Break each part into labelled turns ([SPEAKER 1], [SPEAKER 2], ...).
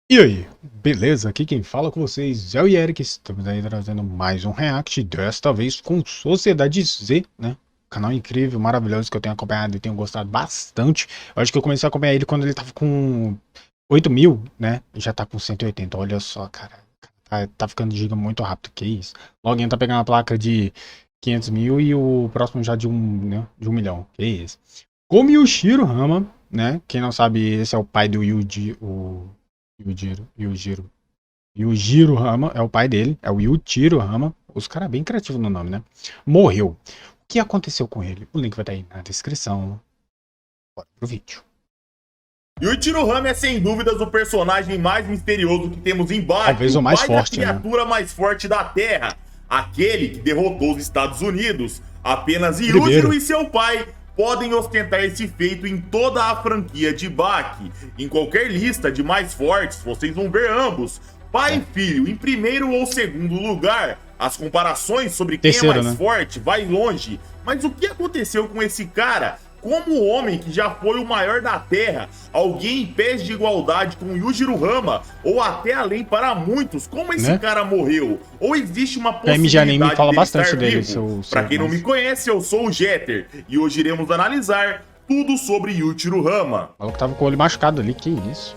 [SPEAKER 1] E aí, beleza? Aqui quem fala com vocês é o Eric, estamos aí trazendo mais um react, desta vez com Sociedade Z, né? Canal incrível, maravilhoso que eu tenho acompanhado e tenho gostado bastante. Eu acho que eu comecei a acompanhar ele quando ele tava com 8.000, né? Já tá com 180, olha só, cara. Tá ficando giga muito rápido, que isso? Logo tá pegando a placa de 500 mil e o próximo já de né? De 1 milhão, que isso? Como Yushiro Hama, né? Quem não sabe, esse é o pai do Yuji, Yujiro Hama é o pai dele, é o Yujiro Hama. Os caras bem criativos no nome, né? Morreu. O que aconteceu com ele? O link vai estar aí na descrição. Bora pro vídeo.
[SPEAKER 2] Yujiro Hama é sem dúvidas o personagem mais misterioso que temos em Baki,
[SPEAKER 1] Talvez o mais
[SPEAKER 2] pai
[SPEAKER 1] forte,
[SPEAKER 2] da criatura mais forte da Terra, aquele que derrotou os Estados Unidos. Apenas Yujiro e seu pai podem ostentar esse feito em toda a franquia de Baki. Em qualquer lista de mais fortes, vocês vão ver ambos, pai e filho, em primeiro ou segundo lugar. As comparações sobre quem é mais forte vai longe. Mas o que aconteceu com esse cara? Como o homem que já foi o maior da Terra, alguém em pés de igualdade com Yujiro Hama, ou até além para muitos, como esse cara morreu? Ou existe uma possibilidade
[SPEAKER 1] de me fala bastante dele,
[SPEAKER 2] Para quem não me conhece, eu sou o Jeter, e hoje iremos analisar tudo sobre Yujiro Hama.
[SPEAKER 1] O maluco tava com o olho machucado ali, que isso?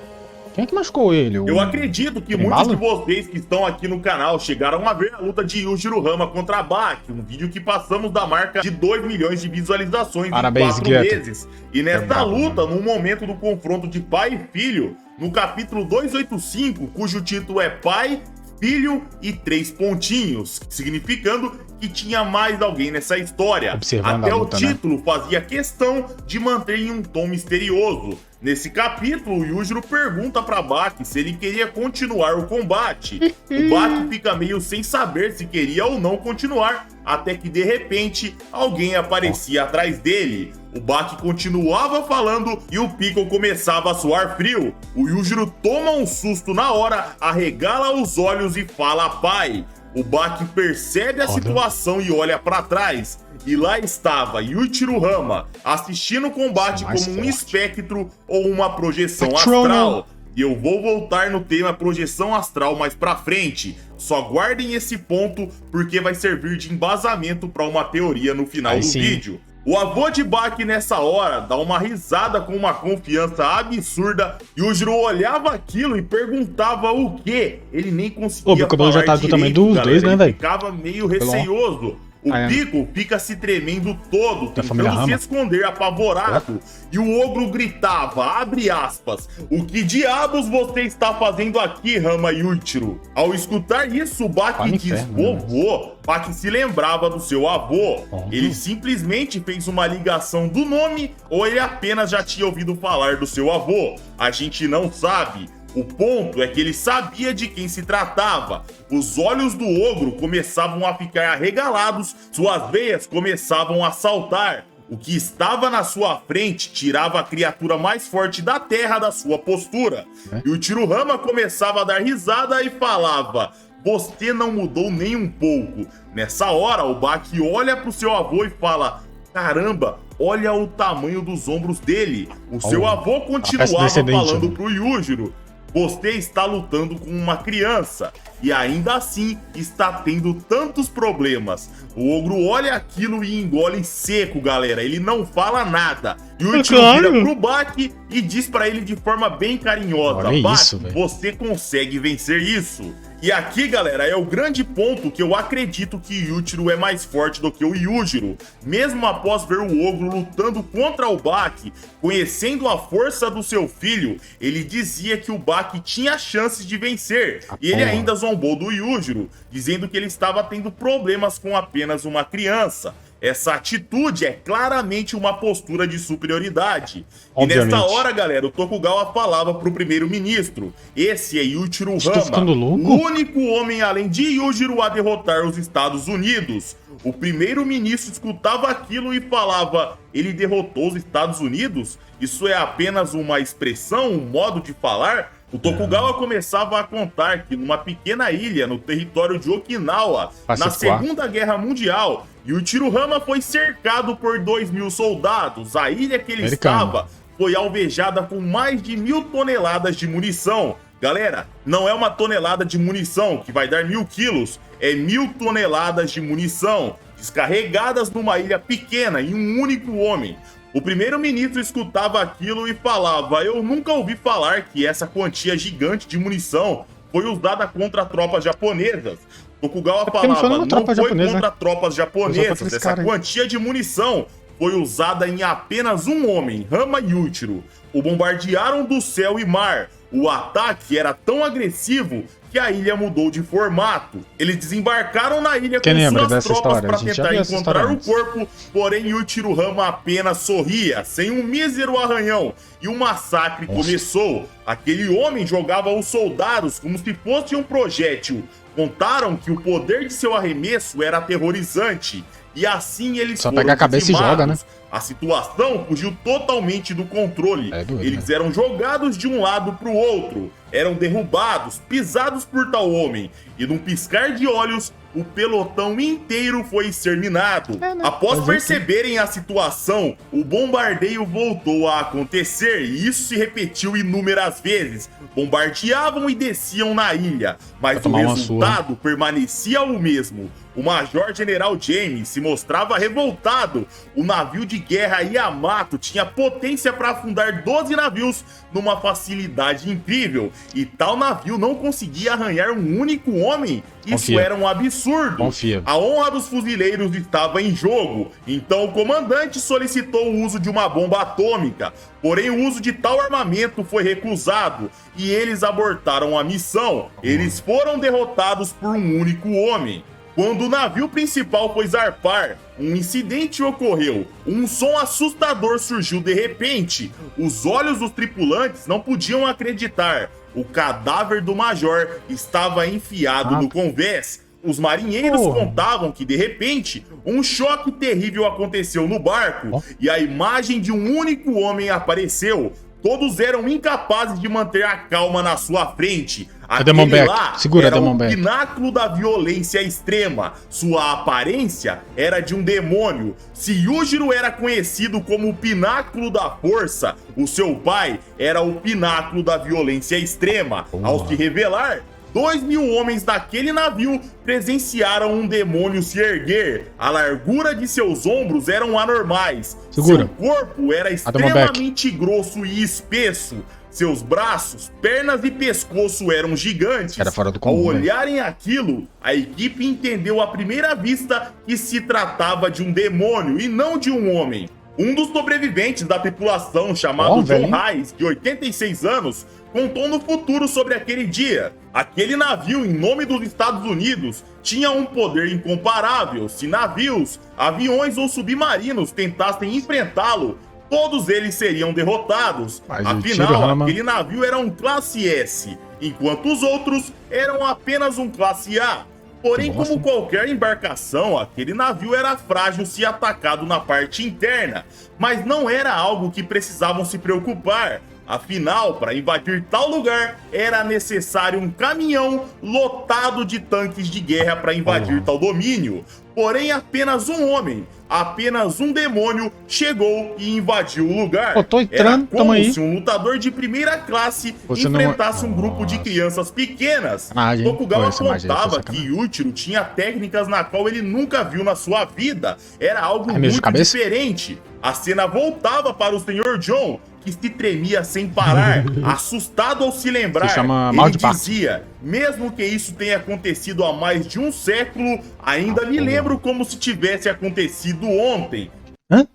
[SPEAKER 1] Quem é que machucou ele?
[SPEAKER 2] Eu acredito que muitos de vocês que estão aqui no canal chegaram a ver a luta de Yujiro Hama contra Baki, um vídeo que passamos da marca de 2 milhões de visualizações em 4 meses. E nesta luta, no momento do confronto de pai e filho, no capítulo 285, cujo título é Pai, Filho e 3 pontinhos, significando que tinha mais alguém nessa história. Até o título fazia questão de manter em um tom misterioso. Nesse capítulo, o Yujiro pergunta para Baki se ele queria continuar o combate. O Baki fica meio sem saber se queria ou não continuar, até que de repente alguém aparecia atrás dele. O Baki continuava falando e o Piccolo começava a suar frio. O Yujiro toma um susto na hora, arregala os olhos e fala pai. O Baki percebe a situação e olha para trás. E lá estava Yujiro Hama assistindo o combate como um espectro ou uma projeção astral. E eu vou voltar no tema projeção astral mais pra frente. Só guardem esse ponto porque vai servir de embasamento para uma teoria no final do vídeo. O avô de Baki nessa hora dá uma risada com uma confiança absurda. Yujiro olhava aquilo e perguntava o quê? Ele nem conseguia falar
[SPEAKER 1] já tá do tamanho dos dois, né, velho?
[SPEAKER 2] Ficava meio receioso. O Piccolo fica se tremendo todo, tentando se esconder apavorado. E o ogro gritava, abre aspas, o que diabos você está fazendo aqui, Hama Yujiro? Ao escutar isso, o Baki diz, vovô. Baki se lembrava do seu avô. Ele simplesmente fez uma ligação do nome ou ele apenas já tinha ouvido falar do seu avô? A gente não sabe. O ponto é que ele sabia de quem se tratava. Os olhos do ogro começavam a ficar arregalados, suas veias começavam a saltar. O que estava na sua frente tirava a criatura mais forte da Terra da sua postura. E o Yujiro Hama começava a dar risada e falava, você não mudou nem um pouco. Nessa hora, o Baki olha para o seu avô e fala, caramba, olha o tamanho dos ombros dele. O seu avô continuava falando pro Yujiro, você está lutando com uma criança e ainda assim está tendo tantos problemas. O ogro olha aquilo e engole seco, galera. Ele não fala nada. E o Yujiro vira pro Baki e diz pra ele de forma bem carinhosa, Baki, você consegue vencer isso. E aqui, galera, é o grande ponto que eu acredito que Yujiro é mais forte do que o Yujiro. Mesmo após ver o ogro lutando contra o Baki, conhecendo a força do seu filho, ele dizia que o Baki tinha chances de vencer. E ele ainda zombou do Yujiro, dizendo que ele estava tendo problemas com apenas uma criança. Essa atitude é claramente uma postura de superioridade. E nessa hora, galera, o Tokugawa falava pro primeiro-ministro, esse é Yujiro Hama, o único homem além de Yujiro a derrotar os Estados Unidos. O primeiro-ministro escutava aquilo e falava, ele derrotou os Estados Unidos? Isso é apenas uma expressão, um modo de falar? O Tokugawa começava a contar que numa pequena ilha no território de Okinawa, na Segunda Guerra Mundial, Yujiro Hama foi cercado por 2.000 soldados. A ilha que ele estava foi alvejada com mais de 1.000 toneladas de munição. Galera, não é uma tonelada de munição que vai dar 1000 quilos, é 1000 toneladas de munição descarregadas numa ilha pequena em um único homem. O primeiro-ministro escutava aquilo e falava: eu nunca ouvi falar que essa quantia gigante de munição foi usada contra tropas japonesas. Tokugawa falava: não foi contra tropas japonesas, essa quantia de munição foi usada em apenas um homem, Hama Yuichiro. O bombardearam do céu e mar. O ataque era tão agressivo que a ilha mudou de formato. Eles desembarcaram na ilha com suas tropas para tentar encontrar o corpo, porém Yuichiro Hama apenas sorria, sem um mísero arranhão, e o massacre começou. Aquele homem jogava os soldados como se fosse um projétil. Contaram que o poder de seu arremesso era aterrorizante, e assim eles
[SPEAKER 1] só pega a cabeça
[SPEAKER 2] dizimados.
[SPEAKER 1] E joga, né?
[SPEAKER 2] A situação fugiu totalmente do controle. Eles eram jogados de um lado para o outro, eram derrubados, pisados por tal homem, e num piscar de olhos, o pelotão inteiro foi exterminado. Após perceberem a situação, o bombardeio voltou a acontecer, e isso se repetiu inúmeras vezes. Bombardeavam e desciam na ilha, mas o resultado permanecia o mesmo. O Major General James se mostrava revoltado. O navio de guerra Yamato tinha potência para afundar 12 navios numa facilidade incrível, e tal navio não conseguia arranhar um único homem. Isso era um absurdo. A honra dos fuzileiros estava em jogo, então o comandante solicitou o uso de uma bomba atômica, porém o uso de tal armamento foi recusado e eles abortaram a missão. Eles foram derrotados por um único homem. Quando o navio principal foi zarpar, um incidente ocorreu. Um som assustador surgiu de repente. Os olhos dos tripulantes não podiam acreditar. O cadáver do major estava enfiado no convés. Os marinheiros contavam que, de repente, um choque terrível aconteceu no barco e a imagem de um único homem apareceu. Todos eram incapazes de manter a calma na sua frente. Aquele lá era o pináculo da violência extrema. Sua aparência era de um demônio. Se Yujiro era conhecido como o pináculo da força, o seu pai era o pináculo da violência extrema. Ao se revelar, 2.000 homens daquele navio presenciaram um demônio se erguer. A largura de seus ombros eram anormais. Seu corpo era extremamente grosso e espesso. Seus braços, pernas e pescoço eram gigantes.
[SPEAKER 1] Era fora do comum.
[SPEAKER 2] Ao olharem aquilo, a equipe entendeu à primeira vista que se tratava de um demônio e não de um homem. Um dos sobreviventes da tripulação, chamado John Hayes, de 86 anos, contou no futuro sobre aquele dia. Aquele navio, em nome dos Estados Unidos, tinha um poder incomparável. Se navios, aviões ou submarinos tentassem enfrentá-lo, todos eles seriam derrotados. Afinal, aquele navio era um classe S, enquanto os outros eram apenas um classe A. Porém, como qualquer embarcação, aquele navio era frágil se atacado na parte interna, mas não era algo que precisavam se preocupar. Afinal, para invadir tal lugar, era necessário um caminhão lotado de tanques de guerra para invadir tal domínio. Porém, apenas um homem, apenas um demônio, chegou e invadiu o lugar. Era como se um lutador de primeira classe enfrentasse um grupo de crianças pequenas. Tokugawa contava que Yuichiro tinha técnicas na qual ele nunca viu na sua vida. Era algo muito diferente. A cena voltava para o Sr. John, que se tremia sem parar, assustado ao se lembrar. Ele dizia: mesmo que isso tenha acontecido há mais de um século, ainda me lembro como se tivesse acontecido ontem.
[SPEAKER 1] O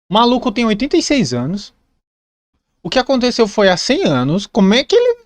[SPEAKER 1] maluco tem 86 anos. O que aconteceu foi há 100 anos. Como é que ele...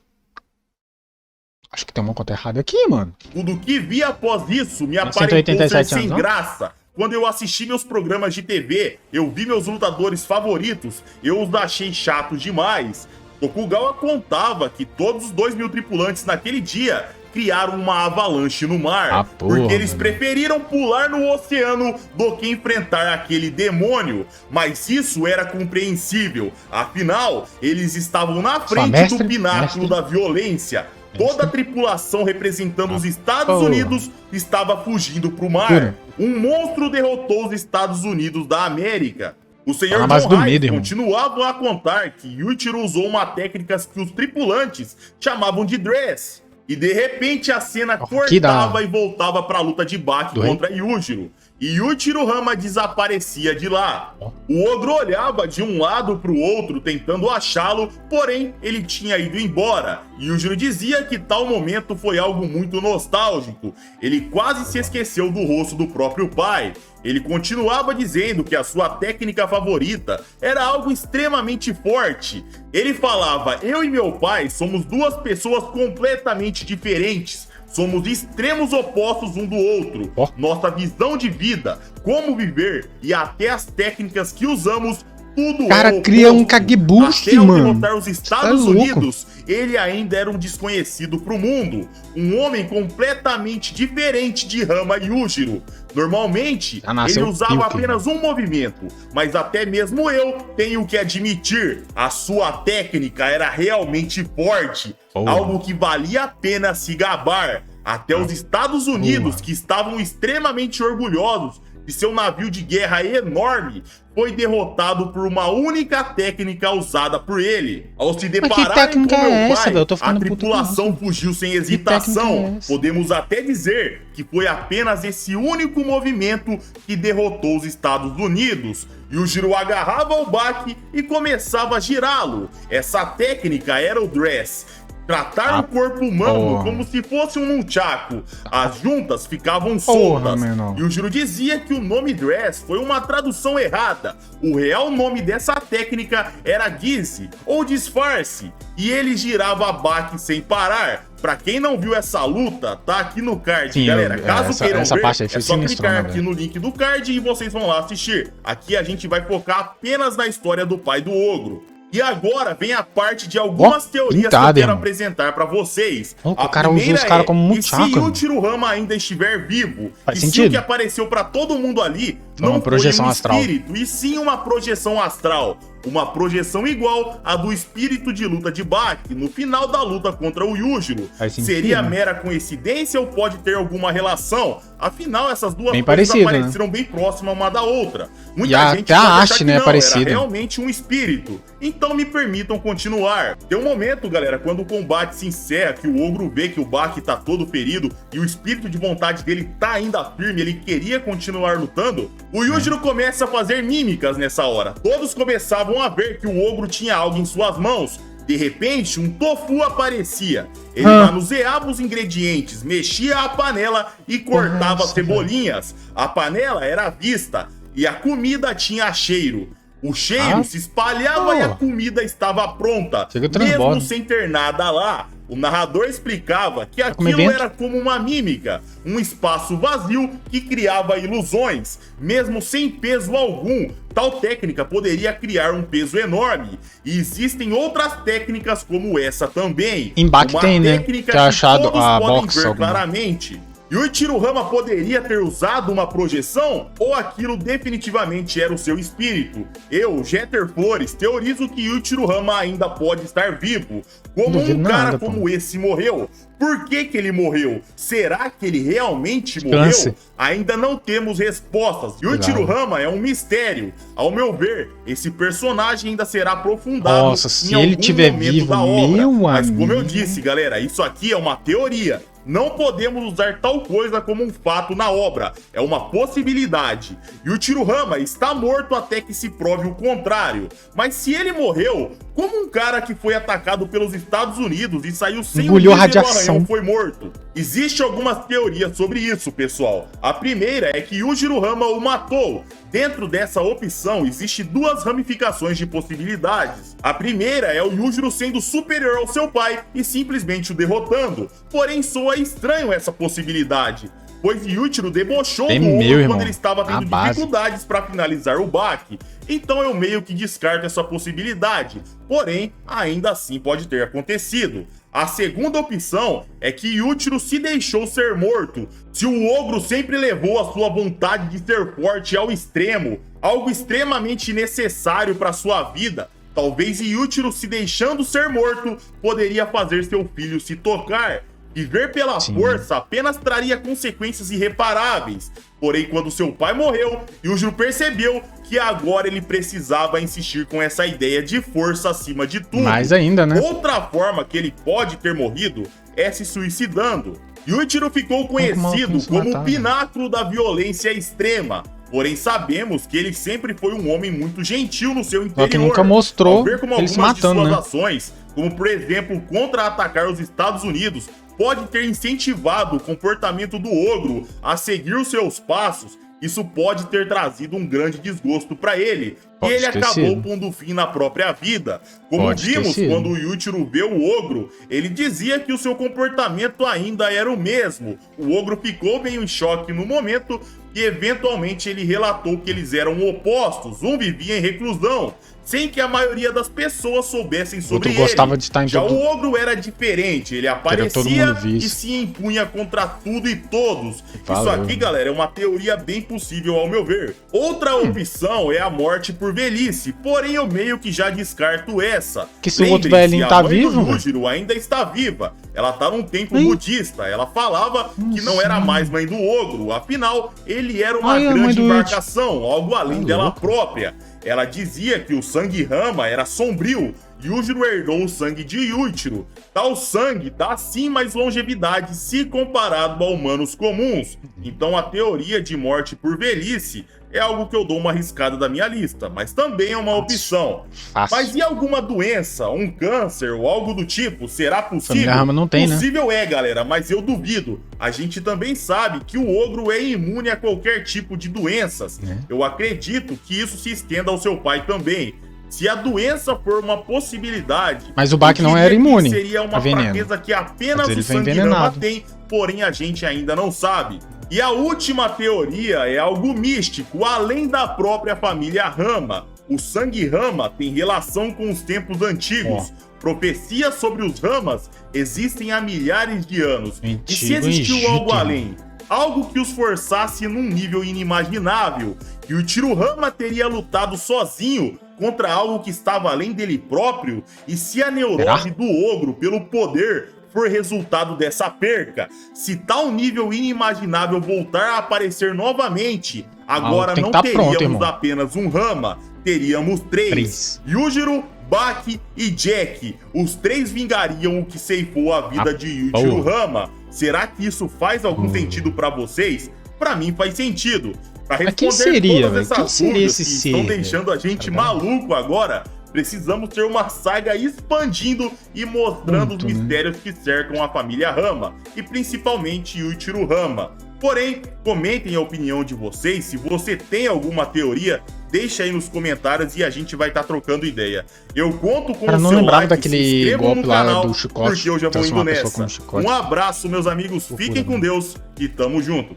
[SPEAKER 1] Acho que tem uma conta errada aqui, mano.
[SPEAKER 2] Tudo que vi após isso me aparentou ser sem graça. Quando eu assisti meus programas de TV, eu vi meus lutadores favoritos, eu os achei chatos demais. Tokugawa contava que todos os 2.000 tripulantes naquele dia criaram uma avalanche no mar, porque eles preferiram pular no oceano do que enfrentar aquele demônio. Mas isso era compreensível, afinal, eles estavam na frente do pináculo da violência. Toda a tripulação representando os Estados Unidos estava fugindo para o mar. Um monstro derrotou os Estados Unidos da América. O senhor John Hyde continuava a contar que Yuichiro usou uma técnica que os tripulantes chamavam de dress. E de repente a cena cortava e voltava para a luta de Baki contra Yujiro. E Yuichiro Hama desaparecia de lá. O ogro olhava de um lado para o outro tentando achá-lo, porém ele tinha ido embora. Yujiro dizia que tal momento foi algo muito nostálgico. Ele quase se esqueceu do rosto do próprio pai. Ele continuava dizendo que a sua técnica favorita era algo extremamente forte. Ele falava: eu e meu pai somos duas pessoas completamente diferentes. Somos extremos opostos um do outro. Nossa visão de vida, como viver e até as técnicas que usamos, tudo
[SPEAKER 1] cara cria um Kagebushi, mano.
[SPEAKER 2] Até derrotar os Estados Unidos, ele ainda era um desconhecido pro mundo. Um homem completamente diferente de Hama Yujiro. Normalmente, ele usava apenas um movimento, mas até mesmo eu tenho que admitir, a sua técnica era realmente forte, algo que valia a pena se gabar. Até os Estados Unidos, que estavam extremamente orgulhosos de seu navio de guerra enorme, foi derrotado por uma única técnica usada por ele. Ao se depararem com meu pai, a tripulação fugiu sem hesitação. Podemos até dizer que foi apenas esse único movimento que derrotou os Estados Unidos. Yujiro agarrava o Baki e começava a girá-lo. Essa técnica era o dress. Tratar o corpo humano como se fosse um nunchaku. As juntas ficavam soltas. E o Yujiro dizia que o nome dress foi uma tradução errada. O real nome dessa técnica era guise, ou disfarce. E ele girava a Baki sem parar. Pra quem não viu essa luta, tá aqui no card, galera. Caso queiram ver, é só clicar aqui no link do card e vocês vão lá assistir. Aqui a gente vai focar apenas na história do pai do ogro. E agora vem a parte de algumas teorias que eu quero apresentar pra vocês.
[SPEAKER 1] O cara usou os caras como
[SPEAKER 2] e se Yuichiro Hama ainda estiver vivo, se o que apareceu pra todo mundo ali não foi um espírito, e sim uma projeção astral. Uma projeção igual à do espírito de luta de Baki no final da luta contra o Yujiro. Seria mera coincidência ou pode ter alguma relação? Afinal, essas duas coisas apareceram bem próximas uma da outra. Muita gente pode achar que não, era realmente um espírito. Então me permitam continuar. Tem um momento, galera, quando o combate se encerra, que o ogro vê que o Baki tá todo ferido e o espírito de vontade dele tá ainda firme, ele queria continuar lutando. O Yujiro começa a fazer mímicas nessa hora. Todos começavam a ver que o ogro tinha algo em suas mãos. De repente, um tofu aparecia. Ele manuseava os ingredientes, mexia a panela e cortava cebolinhas. A panela era vista e a comida tinha cheiro. O cheiro se espalhava e a comida estava pronta, mesmo sem ter nada lá. O narrador explicava que aquilo era como uma mímica, um espaço vazio que criava ilusões, mesmo sem peso algum. Tal técnica poderia criar um peso enorme. E existem outras técnicas como essa também.
[SPEAKER 1] Embaque tem, né? Que é achado a box
[SPEAKER 2] claramente. Yuichiro Hama poderia ter usado uma projeção ou aquilo definitivamente era o seu espírito? Eu, Jeter Flores, teorizo que Yuichiro Hama ainda pode estar vivo. Como um cara como esse morreu? Por que ele morreu? Será que ele realmente morreu? Ainda não temos respostas. Yuichiro Hama é um mistério. Ao meu ver, esse personagem ainda será aprofundado
[SPEAKER 1] se ele tiver vivo,
[SPEAKER 2] da obra. Mas como eu disse, galera, isso aqui é uma teoria. Não podemos usar tal coisa como um fato na obra, é uma possibilidade. Yuichiro Hama está morto até que se prove o contrário. Mas se ele morreu, como um cara que foi atacado pelos Estados Unidos e saiu sem
[SPEAKER 1] o radiação
[SPEAKER 2] foi morto? Existem algumas teorias sobre isso, pessoal. A primeira é que Yuichiro Hama o matou. Dentro dessa opção, existem duas ramificações de possibilidades. A primeira é o Yujiro sendo superior ao seu pai e simplesmente o derrotando. Porém, soa estranho essa possibilidade, pois Yuichiro debochou do ogro quando ele estava tendo dificuldades para finalizar o Baki. Então eu meio que descarto essa possibilidade, porém, ainda assim pode ter acontecido. A segunda opção é que Yuichiro se deixou ser morto. Se o ogro sempre levou a sua vontade de ser forte ao extremo, algo extremamente necessário para sua vida, talvez Yuichiro se deixando ser morto poderia fazer seu filho se tocar. Viver pela força apenas traria consequências irreparáveis. Porém, quando seu pai morreu, Yujiro percebeu que agora ele precisava insistir com essa ideia de força acima de tudo.
[SPEAKER 1] Mais ainda, né?
[SPEAKER 2] Outra forma que ele pode ter morrido é se suicidando. Yujiro ficou conhecido como o pináculo da violência extrema. Porém, sabemos que ele sempre foi um homem muito gentil no seu interior.
[SPEAKER 1] Só que nunca mostrou
[SPEAKER 2] ver como
[SPEAKER 1] ele se
[SPEAKER 2] algumas
[SPEAKER 1] matando,
[SPEAKER 2] de suas
[SPEAKER 1] né?
[SPEAKER 2] ações, como por exemplo, contra-atacar os Estados Unidos, pode ter incentivado o comportamento do ogro a seguir os seus passos. Isso pode ter trazido um grande desgosto para ele, e ele acabou pondo fim na própria vida. Como vimos, quando o Yujiro vê o ogro, ele dizia que o seu comportamento ainda era o mesmo. O ogro ficou meio em choque no momento e eventualmente ele relatou que eles eram opostos. Um vivia em reclusão, sem que a maioria das pessoas soubessem sobre ele.
[SPEAKER 1] Gostava de estar em
[SPEAKER 2] Já o ogro era diferente, ele aparecia e se impunha contra tudo e todos. Isso aqui, galera, é uma teoria bem possível ao meu ver. Outra opção é a morte por velhice, porém eu meio que já descarto essa.
[SPEAKER 1] Que se o outro velhinho tá vivo,
[SPEAKER 2] a Yujiro ainda está viva. Ela tá num templo budista. Ela falava que não era mais mãe do ogro, afinal, ele era uma grande embarcação, algo além dela própria. Ela dizia que o sangue Rama era sombrio. Yujiro herdou o sangue de Yuichiro. Tal sangue dá sim mais longevidade se comparado a humanos comuns. Então a teoria de morte por velhice é algo que eu dou uma arriscada da minha lista, mas também é uma opção. Mas e alguma doença, um câncer ou algo do tipo, será possível?
[SPEAKER 1] Não tem,
[SPEAKER 2] possível é, galera, mas eu duvido. A gente também sabe que o ogro é imune a qualquer tipo de doenças. Eu acredito que isso se estenda ao seu pai também. Se a doença for uma possibilidade...
[SPEAKER 1] Mas o Baki não era imune.
[SPEAKER 2] Seria uma fraqueza que apenas o sangue Rama tem, porém a gente ainda não sabe. E a última teoria é algo místico, além da própria família Rama. O sangue Rama tem relação com os tempos antigos. Profecias sobre os Ramas existem há milhares de anos. E se existiu algo além? Algo que os forçasse num nível inimaginável. E o Yujiro Rama teria lutado sozinho contra algo que estava além dele próprio? E se a neurose do ogro pelo poder for resultado dessa perca? Se tal nível inimaginável voltar a aparecer novamente, agora não teríamos apenas um Rama, teríamos três. Yujiro, Baki e Jack. Os três vingariam o que ceifou a vida de Yujiro Rama. Será que isso faz algum sentido pra vocês? Pra mim faz sentido. Pra responder todas essas dúvidas que estão deixando a gente maluco agora, precisamos ter uma saga expandindo e mostrando os mistérios que cercam a família Rama, e principalmente Yujiro Rama. Porém, comentem a opinião de vocês. Se você tem alguma teoria, deixa aí nos comentários e a gente vai estar trocando ideia. Eu conto com o seu like,
[SPEAKER 1] daquele golpe lá do chicote,
[SPEAKER 2] porque eu já vou indo nessa. Um abraço, meus amigos, fiquem com Deus e tamo junto.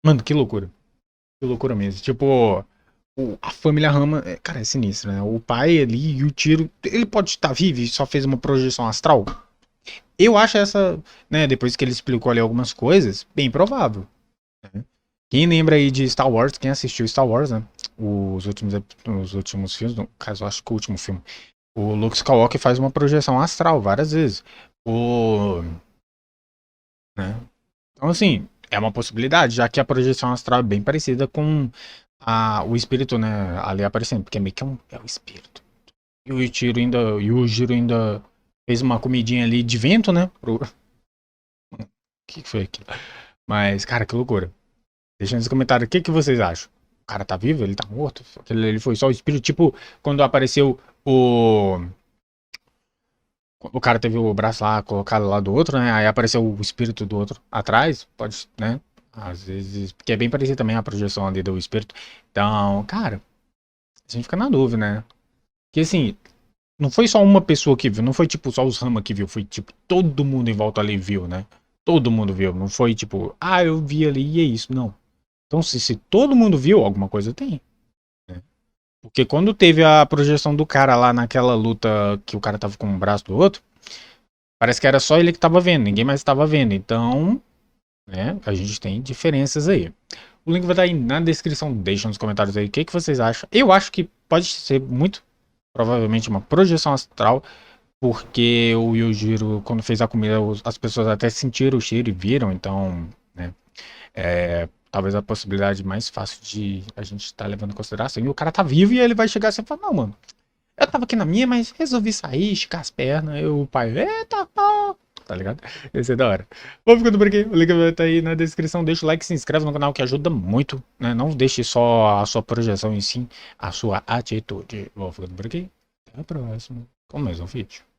[SPEAKER 1] Mano, que loucura. Que loucura mesmo. Tipo, a família Rama, cara, é sinistro, né? O pai ali e o Tiro, ele pode estar vivo e só fez uma projeção astral? Eu acho essa, né, depois que ele explicou ali algumas coisas, bem provável. Né? Quem lembra aí de Star Wars, quem assistiu Star Wars, né? Os últimos filmes, no caso, eu acho que o último filme, o Luke Skywalker faz uma projeção astral várias vezes. Né? Então, assim, é uma possibilidade, já que a projeção astral é bem parecida com o espírito, né, ali aparecendo, porque meio que é o espírito. E o Yujiro ainda fez uma comidinha ali de vento, né? O que foi aquilo? Mas, cara, que loucura. Deixa nos comentários o que vocês acham. O cara tá vivo? Ele tá morto? Ele foi só o espírito? Tipo, quando apareceu o cara teve o braço lá colocado lá do outro, né? Aí apareceu o espírito do outro atrás. Pode, né? Às vezes, porque é bem parecido também a projeção ali do espírito. Então, cara, a gente fica na dúvida, né? Porque assim, não foi só uma pessoa que viu, não foi tipo só os Rama que viu, foi tipo todo mundo em volta ali viu, né? Todo mundo viu, não foi tipo, eu vi ali e é isso, não. Então se todo mundo viu, alguma coisa tem. Né? Porque quando teve a projeção do cara lá naquela luta que o cara tava com o braço do outro, parece que era só ele que tava vendo, ninguém mais tava vendo. Então, né, a gente tem diferenças aí. O link vai estar aí na descrição, deixa nos comentários aí o que vocês acham. Eu acho que pode ser muito provavelmente uma projeção astral, porque o Yujiro, quando fez a comida, as pessoas até sentiram o cheiro e viram, então, né, talvez a possibilidade mais fácil de a gente estar levando em consideração. E o cara tá vivo e ele vai chegar assim e falar, não, mano, eu tava aqui na minha, mas resolvi sair, esticar as pernas, o pai, eita, pau, tá ligado? Esse é da hora. Vou ficando por aqui, o link vai estar aí na descrição, deixa o like, se inscreve no canal que ajuda muito, né, não deixe só a sua projeção e sim a sua atitude. Vou ficando por aqui, até a próxima, com mais um vídeo.